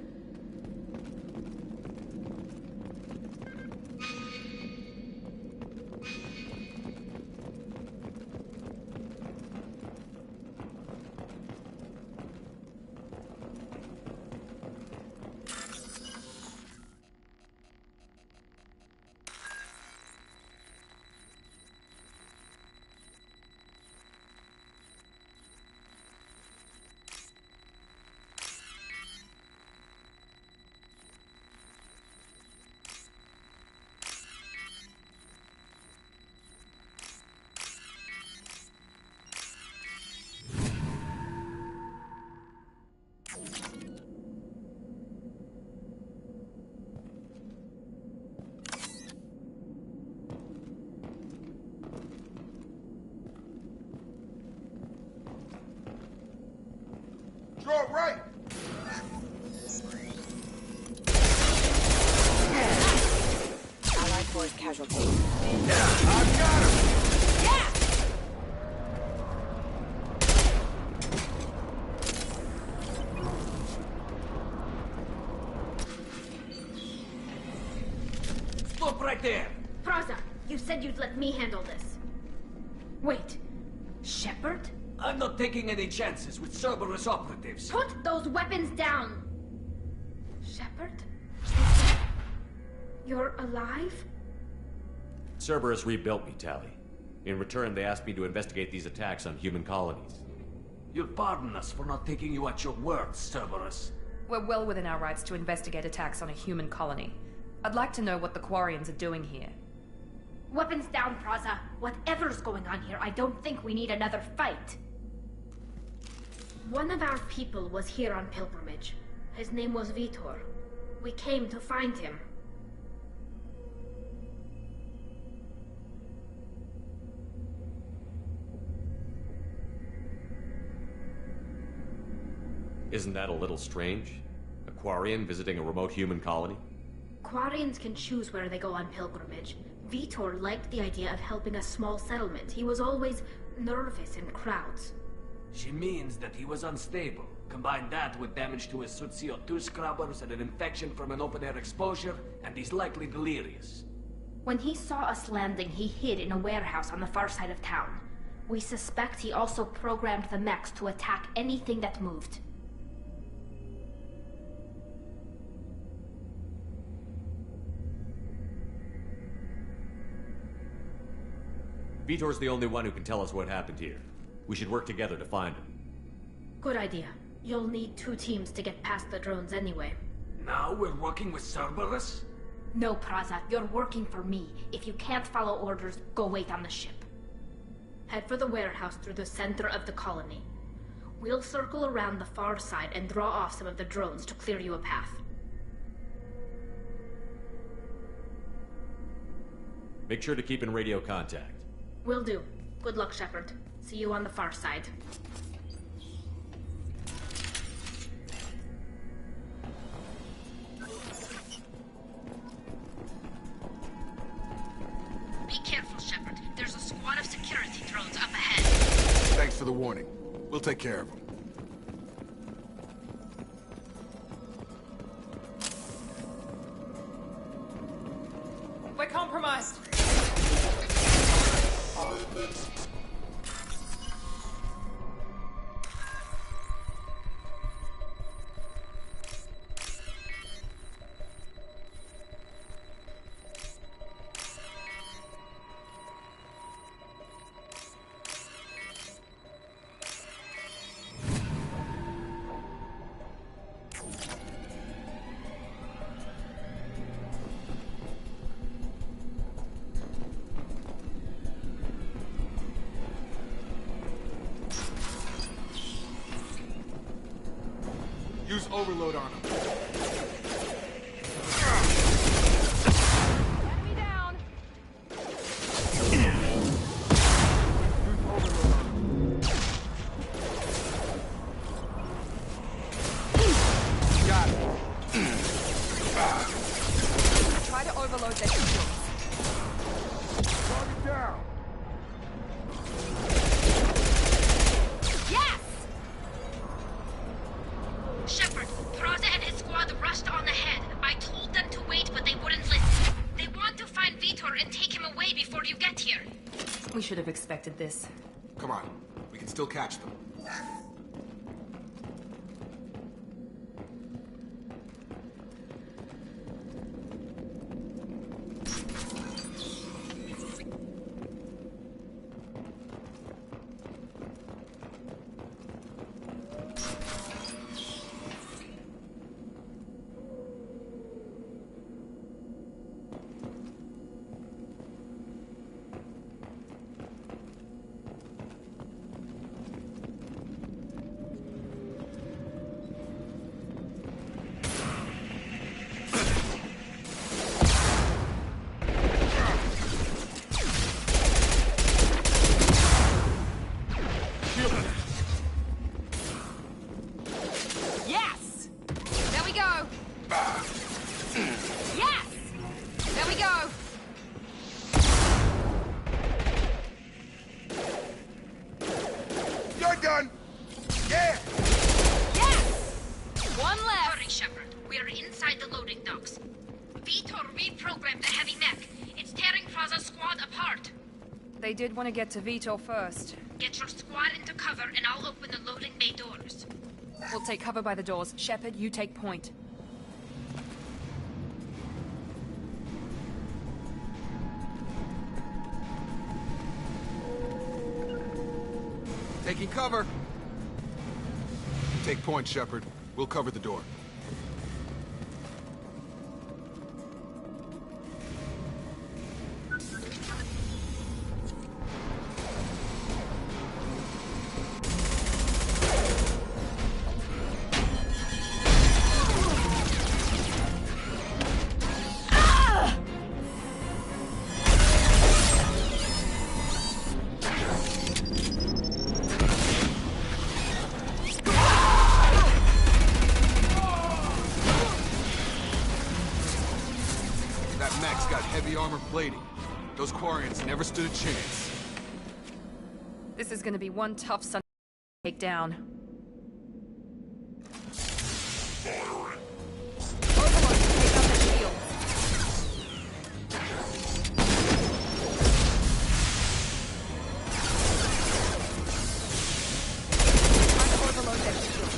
E: Draw right!
G: Allied force casualty.
E: I got him!
F: Stop right there!
K: Fraza, you said you'd let me handle this. Wait, Shepard?
F: I'm not taking any chances with Cerberus operatives.
K: Put those weapons down! Shepard? You're alive?
A: Cerberus rebuilt me, Tally. In return, they asked me to investigate these attacks on human colonies.
F: You'll pardon us for not taking you at your word, Cerberus.
B: We're well within our rights to investigate attacks on a human colony. I'd like to know what the Quarians are doing here.
K: Weapons down, Praza. Whatever's going on here, I don't think we need another fight. One of our people was here on pilgrimage. His name was Vitor. We came to find him.
A: Isn't that a little strange? A Quarian visiting a remote human colony?
K: Quarians can choose where they go on pilgrimage. Vitor liked the idea of helping a small settlement. He was always nervous in crowds.
F: She means that he was unstable. Combine that with damage to his CO2 scrubbers and an infection from an open-air exposure, and he's likely delirious.
K: When he saw us landing, he hid in a warehouse on the far side of town. We suspect he also programmed the mechs to attack anything that moved.
A: Vitor's the only one who can tell us what happened here. We should work together to find him.
K: Good idea. You'll need 2 teams to get past the drones anyway.
F: Now we're working with Cerberus?
K: No, Praza. You're working for me. If you can't follow orders, go wait on the ship. Head for the warehouse through the center of the colony. We'll circle around the far side and draw off some of the drones to clear you a path.
A: Make sure to keep in radio contact.
K: Will do. Good luck, Shepard. See you on the far side.
L: Be careful, Shepard. There's a squad of security drones up ahead.
E: Thanks for the warning. We'll take care of them.
B: We're compromised.
E: Use overload on them.
B: Enemy down.
E: Got it.
B: Try to overload their shields.
E: Target down.
B: Yes!
L: Shepard, Praza and his squad rushed on ahead. I told them to wait, but they wouldn't listen. They want to find Vitor and take him away before you get here.
B: We should have expected this.
E: Come on. We can still catch them.
B: Yes! There we go! Yes! There we go!
E: You're done! Yeah!
B: Yes! One left!
L: Hurry, Shepard. We're inside the loading docks. Vitor reprogrammed the heavy mech. It's tearing Praza's squad apart.
B: They did want to get to Vitor first.
L: Get your squad into cover and I'll open the loading bay doors.
B: We'll take cover by the doors. Shepard, you take point.
E: Taking cover. Take point, Shepard. We'll cover the door. Plating. Those Quarians never stood a chance.
B: This is gonna be one tough son to take down. Overlord, take out the shield. Try to overload that shield.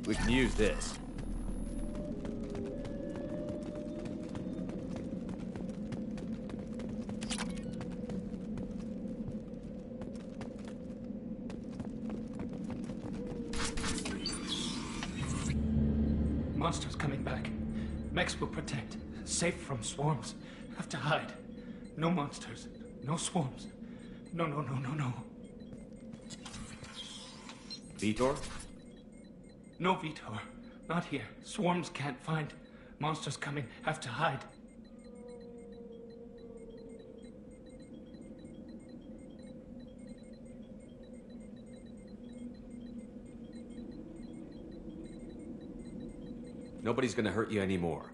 F: We can use this.
M: Monsters coming back. Mechs will protect. Safe from swarms. Have to hide. No monsters. No swarms. No.
F: Vitor?
M: No, Vitor. Not here. Swarms can't find. Monsters coming. Have to hide.
A: Nobody's gonna hurt you anymore.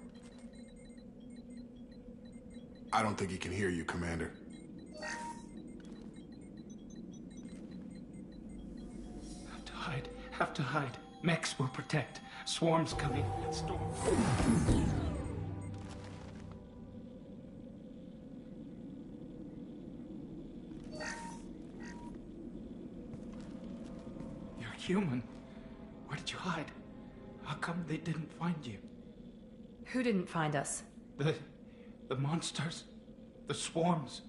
E: I don't think he can hear you, Commander.
M: Have to hide. Mechs will protect. Swarms coming. Storm. You're human. Where did you hide? How come they didn't find you?
B: Who didn't find us?
M: The monsters. The swarms.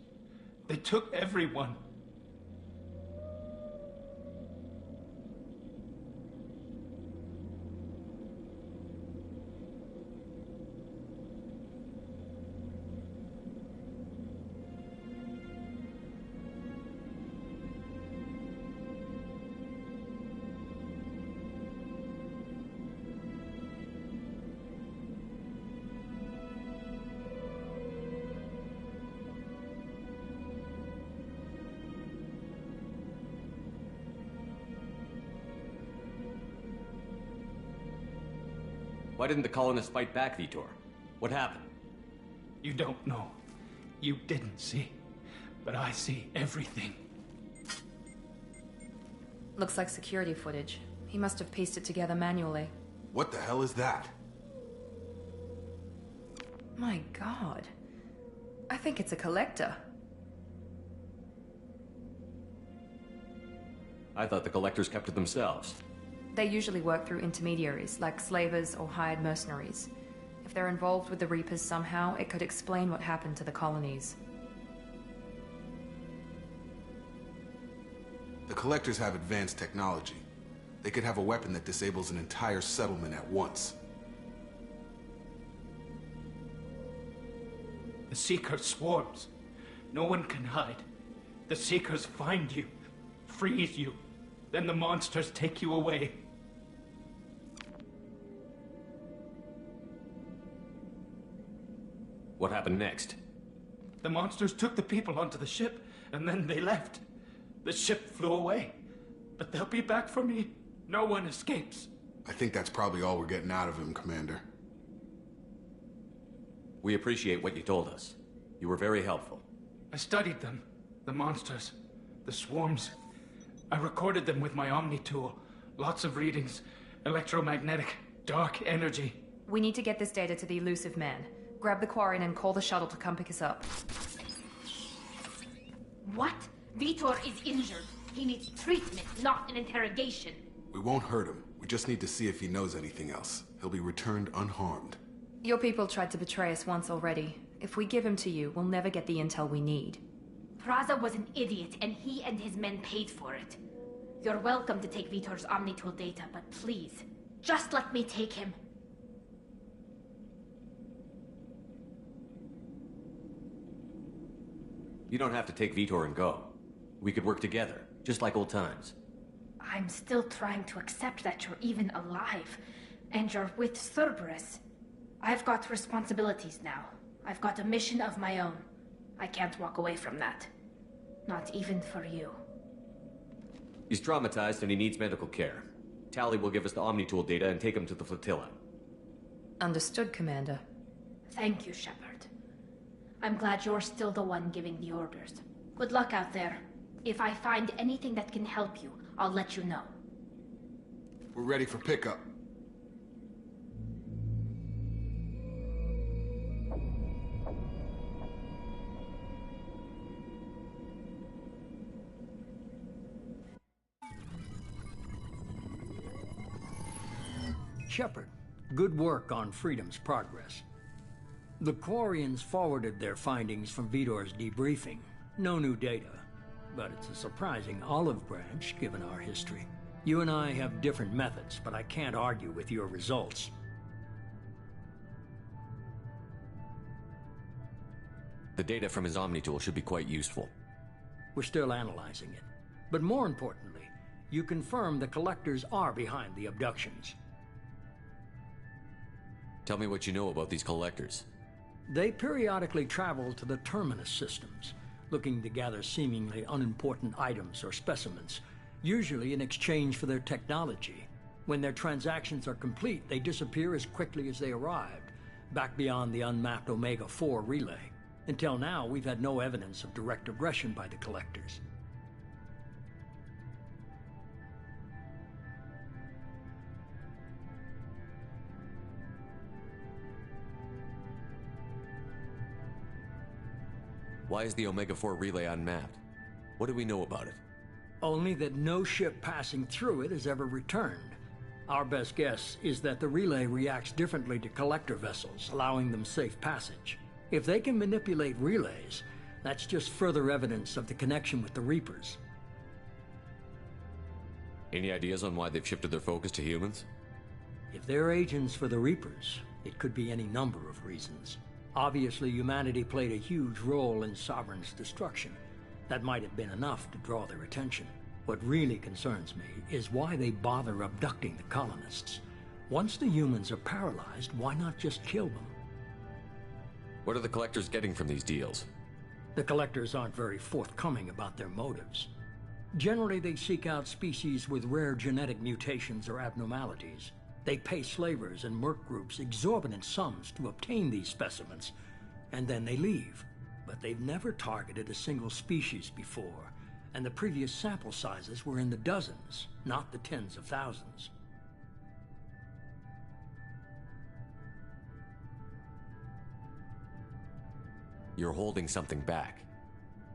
M: They took everyone.
A: Why didn't the colonists fight back, Vitor? What happened?
M: You don't know. You didn't see. But I see everything.
B: Looks like security footage. He must have pieced it together manually.
E: What the hell is that?
B: My God. I think it's a collector.
A: I thought the collectors kept it themselves.
B: They usually work through intermediaries, like slavers or hired mercenaries. If they're involved with the Reapers somehow, it could explain what happened to the colonies.
E: The collectors have advanced technology. They could have a weapon that disables an entire settlement at once.
M: The Seeker swarms. No one can hide. The Seekers find you, freeze you, then the monsters take you away.
F: What happened next?
M: The monsters took the people onto the ship, and then they left. The ship flew away. But they'll be back for me. No one escapes.
E: I think that's probably all we're getting out of him, Commander.
F: We appreciate what you told us. You were very helpful.
M: I studied them. The monsters. The swarms. I recorded them with my Omni tool. Lots of readings. Electromagnetic. Dark energy.
B: We need to get this data to the elusive man. Grab the Quarian and call the shuttle to come pick us up.
K: What? Vitor is injured. He needs treatment, not an interrogation.
E: We won't hurt him. We just need to see if he knows anything else. He'll be returned unharmed.
B: Your people tried to betray us once already. If we give him to you, we'll never get the intel we need.
K: Praza was an idiot, and he and his men paid for it. You're welcome to take Vitor's Omnitool data, but please, just let me take him.
F: You don't have to take Vitor and go. We could work together, just like old times.
K: I'm still trying to accept that you're even alive, and you're with Cerberus. I've got responsibilities now. I've got a mission of my own. I can't walk away from that. Not even for you.
F: He's traumatized and he needs medical care. Tally will give us the Omnitool data and take him to the flotilla.
B: Understood, Commander.
K: Thank you, Shepard. I'm glad you're still the one giving the orders. Good luck out there. If I find anything that can help you, I'll let you know.
E: We're ready for pickup.
J: Shepard, good work on Freedom's progress. The Quarians forwarded their findings from Vitor's debriefing. No new data, but it's a surprising olive branch given our history. You and I have different methods, but I can't argue with your results.
A: The data from his Omnitool should be quite useful.
J: We're still analyzing it. But more importantly, you confirm the Collectors are behind the abductions.
A: Tell me what you know about these Collectors.
J: They periodically travel to the Terminus systems, looking to gather seemingly unimportant items or specimens, usually in exchange for their technology. When their transactions are complete, they disappear as quickly as they arrived, back beyond the unmapped Omega-4 relay. Until now, we've had no evidence of direct aggression by the Collectors.
A: Why is the Omega-4 relay unmapped? What do we know about it?
J: Only that no ship passing through it has ever returned. Our best guess is that the relay reacts differently to collector vessels, allowing them safe passage. If they can manipulate relays, that's just further evidence of the connection with the Reapers.
A: Any ideas on why they've shifted their focus to humans?
J: If they're agents for the Reapers, it could be any number of reasons. Obviously, humanity played a huge role in Sovereign's destruction. That might have been enough to draw their attention. What really concerns me is why they bother abducting the colonists. Once the humans are paralyzed, why not just kill them?
A: What are the Collectors getting from these deals?
J: The Collectors aren't very forthcoming about their motives. Generally, they seek out species with rare genetic mutations or abnormalities. They pay slavers and merc groups exorbitant sums to obtain these specimens, and then they leave. But they've never targeted a single species before, and the previous sample sizes were in the dozens, not the tens of thousands.
A: You're holding something back.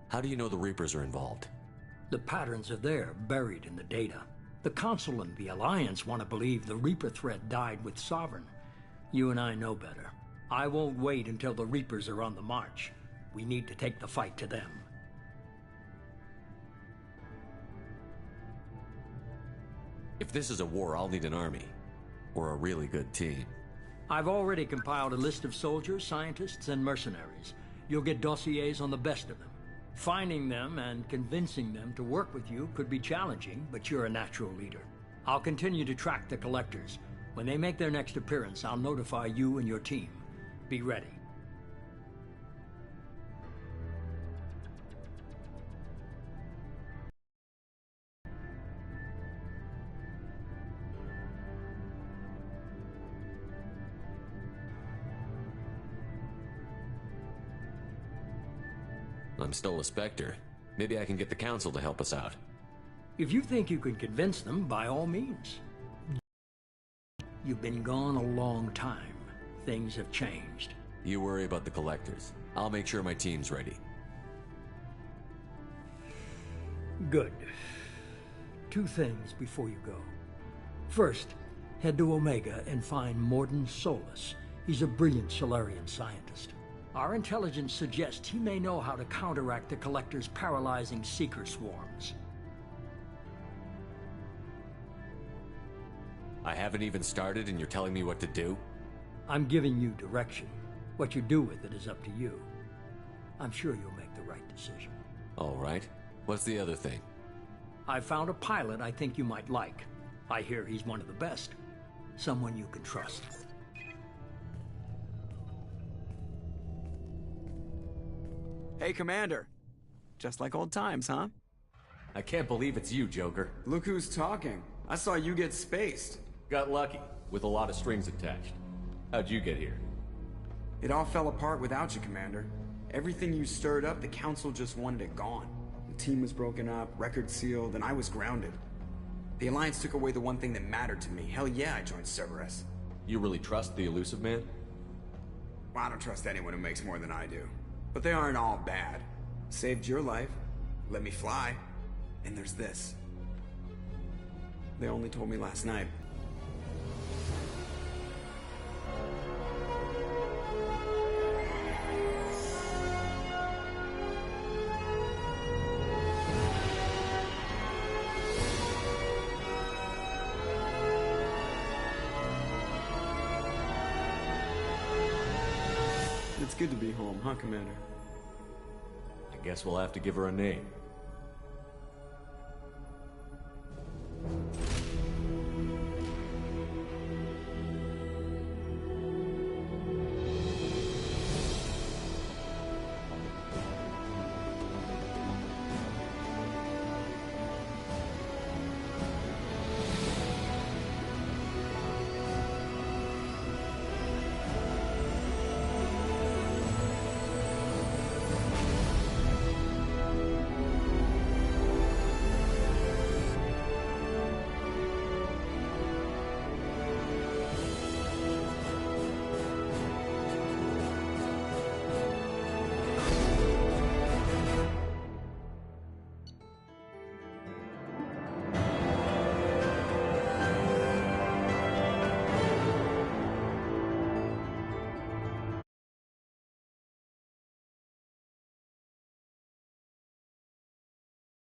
A: How do you know the Reapers are involved?
J: The patterns are there, buried in the data. The Council and the Alliance want to believe the Reaper threat died with Sovereign. You and I know better. I won't wait until the Reapers are on the march. We need to take the fight to them.
A: If this is a war, I'll need an army. Or a really good team.
J: I've already compiled a list of soldiers, scientists, and mercenaries. You'll get dossiers on the best of them. Finding them and convincing them to work with you could be challenging, but you're a natural leader. I'll continue to track the collectors. When they make their next appearance, I'll notify you and your team. Be ready.
A: I'm still a Spectre. Maybe I can get the Council to help us out.
J: If you think you can convince them, by all means. You've been gone a long time. Things have changed.
A: You worry about the collectors. I'll make sure my team's ready.
J: Good. 2 things before you go. First, head to Omega and find Morden Solus. He's a brilliant Solarian scientist. Our intelligence suggests he may know how to counteract the Collector's paralyzing Seeker swarms.
A: I haven't even started and you're telling me what to do?
J: I'm giving you direction. What you do with it is up to you. I'm sure you'll make the right decision.
A: All right. What's the other thing?
J: I found a pilot I think you might like. I hear he's one of the best. Someone you can trust.
N: Hey, Commander. Just like old times, huh?
F: I can't believe it's you, Joker.
N: Look who's talking. I saw you get spaced.
F: Got lucky, with a lot of strings attached. How'd you get here?
N: It all fell apart without you, Commander. Everything you stirred up, the Council just wanted it gone. The team was broken up, record sealed, and I was grounded. The Alliance took away the one thing that mattered to me. Hell yeah, I joined Cerberus.
A: You really trust the Elusive Man?
N: Well, I don't trust anyone who makes more than I do. But they aren't all bad. Saved your life, let me fly, and there's this. They only told me last night. It's good to be home, huh, Commander?
F: I guess we'll have to give her a name.